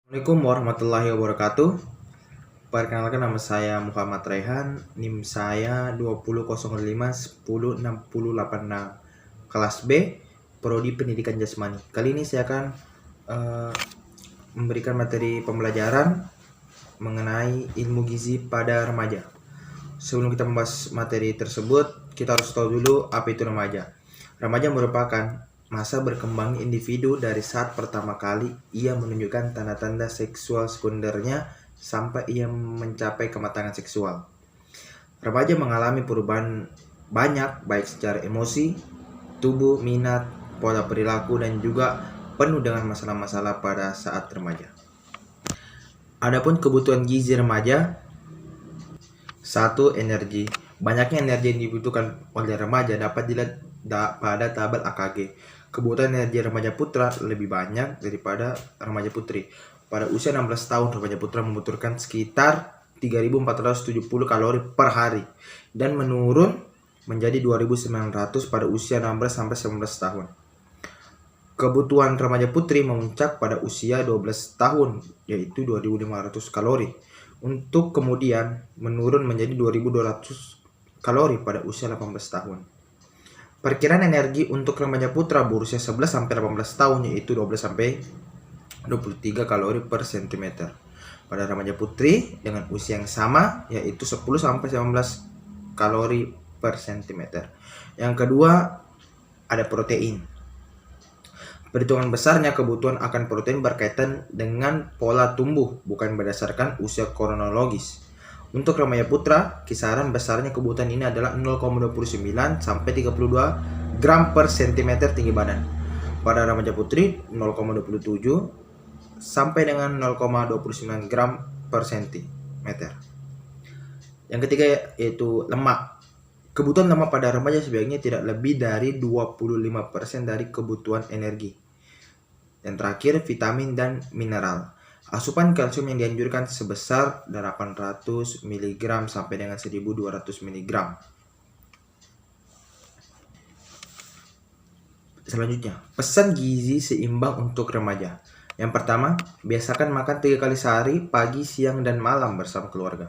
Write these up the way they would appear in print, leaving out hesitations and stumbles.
Assalamualaikum warahmatullahi wabarakatuh. Perkenalkan, nama saya Muhammad Raihan, NIM saya 2005106086, kelas B, Prodi Pendidikan Jasmani. Kali ini saya akan memberikan materi pembelajaran mengenai ilmu gizi pada remaja. Sebelum kita membahas materi tersebut, kita harus tahu dulu apa itu remaja. Remaja merupakan masa berkembang individu dari saat pertama kali ia menunjukkan tanda-tanda seksual sekundernya sampai ia mencapai kematangan seksual. Remaja mengalami perubahan banyak baik secara emosi, tubuh, minat, pola perilaku, dan juga penuh dengan masalah-masalah pada saat remaja. Adapun kebutuhan gizi remaja, 1. Energi. Banyaknya energi yang dibutuhkan oleh remaja dapat dilihat pada tabel AKG. Kebutuhan energi remaja putra lebih banyak daripada remaja putri. Pada usia 16 tahun, remaja putra membutuhkan sekitar 3.470 kalori per hari dan menurun menjadi 2.900 pada usia 16-19 tahun. Kebutuhan remaja putri memuncak pada usia 12 tahun, yaitu 2.500 kalori, untuk kemudian menurun menjadi 2.200 kalori pada usia 18 tahun. Perkiraan energi untuk remaja putra berusia 11-18 tahun yaitu 12-23 kalori per cm. Pada remaja putri dengan usia yang sama yaitu 10-19 kalori per cm. Yang kedua, ada protein. Perhitungan besarnya kebutuhan akan protein berkaitan dengan pola tumbuh, bukan berdasarkan usia kronologis. Untuk remaja putra, kisaran besarnya kebutuhan ini adalah 0,29 sampai 32 gram per cm tinggi badan. Pada remaja putri, 0,27 sampai dengan 0,29 gram per cm. Yang ketiga yaitu lemak. Kebutuhan lemak pada remaja sebaiknya tidak lebih dari 25% dari kebutuhan energi. Yang terakhir, vitamin dan mineral. Asupan kalsium yang dianjurkan sebesar 800 mg sampai dengan 1200 mg. Selanjutnya, pesan gizi seimbang untuk remaja. Yang pertama, biasakan makan 3 kali sehari, pagi, siang, dan malam bersama keluarga.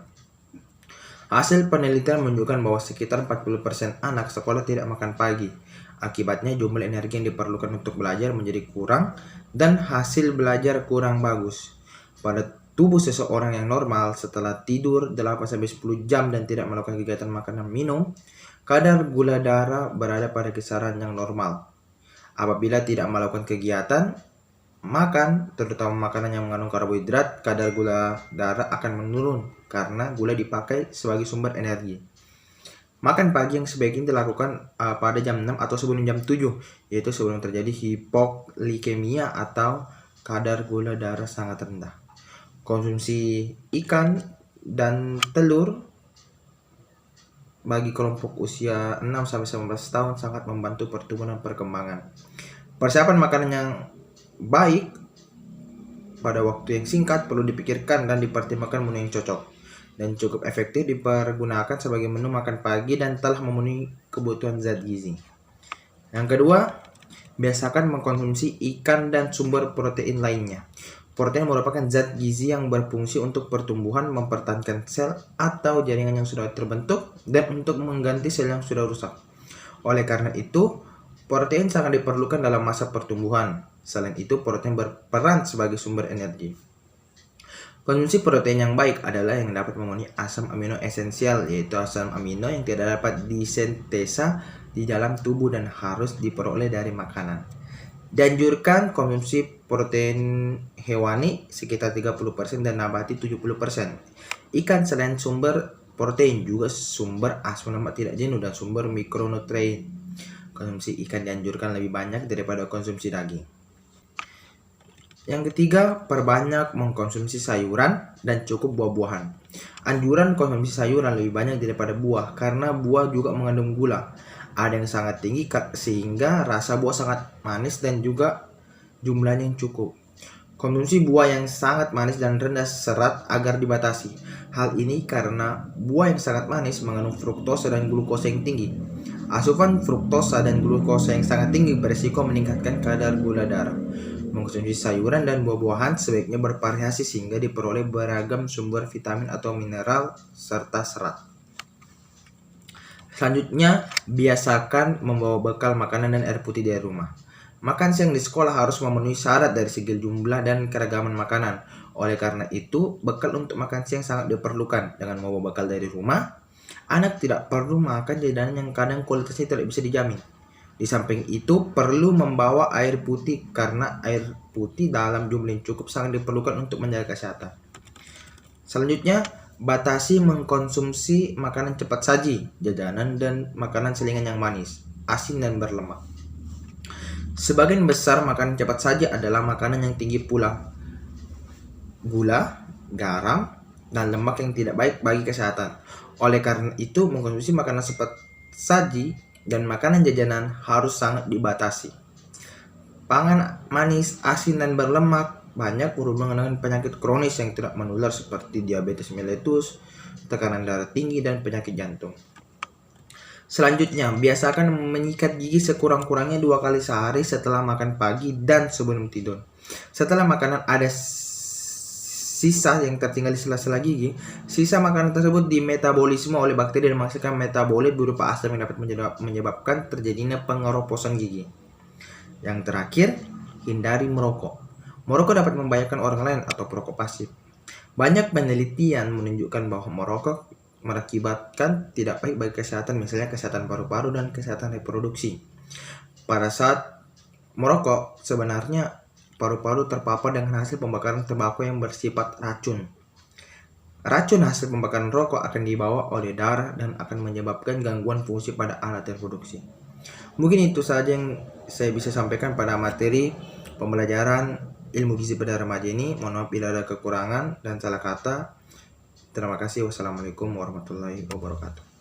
Hasil penelitian menunjukkan bahwa sekitar 40% anak sekolah tidak makan pagi. Akibatnya jumlah energi yang diperlukan untuk belajar menjadi kurang dan hasil belajar kurang bagus. Pada tubuh seseorang yang normal, setelah tidur 8-10 jam dan tidak melakukan kegiatan makan dan minum, kadar gula darah berada pada kisaran yang normal. Apabila tidak melakukan kegiatan makan, terutama makanan yang mengandung karbohidrat, kadar gula darah akan menurun karena gula dipakai sebagai sumber energi. Makan pagi yang sebaiknya dilakukan pada jam 6 atau sebelum jam 7, yaitu sebelum terjadi hipoglikemia atau kadar gula darah sangat rendah. Konsumsi ikan dan telur bagi kelompok usia 6-19 tahun sangat membantu pertumbuhan dan perkembangan. Persiapan makanan yang baik pada waktu yang singkat perlu dipikirkan dan dipertimbangkan menu yang cocok dan cukup efektif dipergunakan sebagai menu makan pagi dan telah memenuhi kebutuhan zat gizi. Yang kedua, biasakan mengkonsumsi ikan dan sumber protein lainnya. Protein merupakan zat gizi yang berfungsi untuk pertumbuhan, mempertahankan sel atau jaringan yang sudah terbentuk, dan untuk mengganti sel yang sudah rusak. Oleh karena itu, protein sangat diperlukan dalam masa pertumbuhan. Selain itu, protein berperan sebagai sumber energi. Konsumsi protein yang baik adalah yang dapat memenuhi asam amino esensial, yaitu asam amino yang tidak dapat disintesa di dalam tubuh dan harus diperoleh dari makanan. Dianjurkan konsumsi protein hewani sekitar 30% dan nabati 70%. Ikan selain sumber protein juga sumber asam lemak tidak jenuh dan sumber mikronutrien. Konsumsi ikan dianjurkan lebih banyak daripada konsumsi daging. Yang ketiga, perbanyak mengkonsumsi sayuran dan cukup buah-buahan. Anjuran konsumsi sayuran lebih banyak daripada buah karena buah juga mengandung gula. Ada yang sangat tinggi sehingga rasa buah sangat manis dan juga jumlahnya yang cukup. Konsumsi buah yang sangat manis dan rendah serat agar dibatasi. Hal ini karena buah yang sangat manis mengandung fruktosa dan glukosa yang tinggi. Asupan fruktosa dan glukosa yang sangat tinggi berisiko meningkatkan kadar gula darah. Mengkonsumsi sayuran dan buah-buahan sebaiknya bervariasi sehingga diperoleh beragam sumber vitamin atau mineral serta serat. Selanjutnya, biasakan membawa bekal makanan dan air putih dari rumah. Makan siang di sekolah harus memenuhi syarat dari segi jumlah dan keragaman makanan. Oleh karena itu, bekal untuk makan siang sangat diperlukan. Dengan membawa bekal dari rumah, anak tidak perlu makan jajanan yang kadang kualitasnya tidak bisa dijamin. Di samping itu, perlu membawa air putih karena air putih dalam jumlah yang cukup sangat diperlukan untuk menjaga kesehatan. Selanjutnya, batasi mengkonsumsi makanan cepat saji, jajanan, dan makanan selingan yang manis, asin, dan berlemak. Sebagian besar makanan cepat saji adalah makanan yang tinggi pula gula, garam, dan lemak yang tidak baik bagi kesehatan. Oleh karena itu, mengkonsumsi makanan cepat saji dan makanan jajanan harus sangat dibatasi. Pangan manis, asin, dan berlemak banyak berhubungan dengan penyakit kronis yang tidak menular seperti diabetes mellitus, tekanan darah tinggi, dan penyakit jantung. Selanjutnya, biasakan menyikat gigi sekurang-kurangnya 2 kali sehari setelah makan pagi dan sebelum tidur. Setelah makanan ada sisa yang tertinggal di sela-sela gigi, sisa makanan tersebut dimetabolisme oleh bakteri dan menghasilkan metabolit berupa asam yang dapat menyebabkan terjadinya pengeroposan gigi. Yang terakhir, hindari merokok. Merokok dapat membahayakan orang lain atau perokok pasif. Banyak penelitian menunjukkan bahwa merokok mengakibatkan tidak baik bagi kesehatan, misalnya kesehatan paru-paru dan kesehatan reproduksi. Pada saat merokok, sebenarnya paru-paru terpapar dengan hasil pembakaran tembakau yang bersifat racun. Racun hasil pembakaran rokok akan dibawa oleh darah dan akan menyebabkan gangguan fungsi pada alat reproduksi. Mungkin itu saja yang saya bisa sampaikan pada materi pembelajaran ilmu gizi pada remaja ini. Mohon maaf bila ada kekurangan dan salah kata. Terima kasih. Wassalamualaikum warahmatullahi wabarakatuh.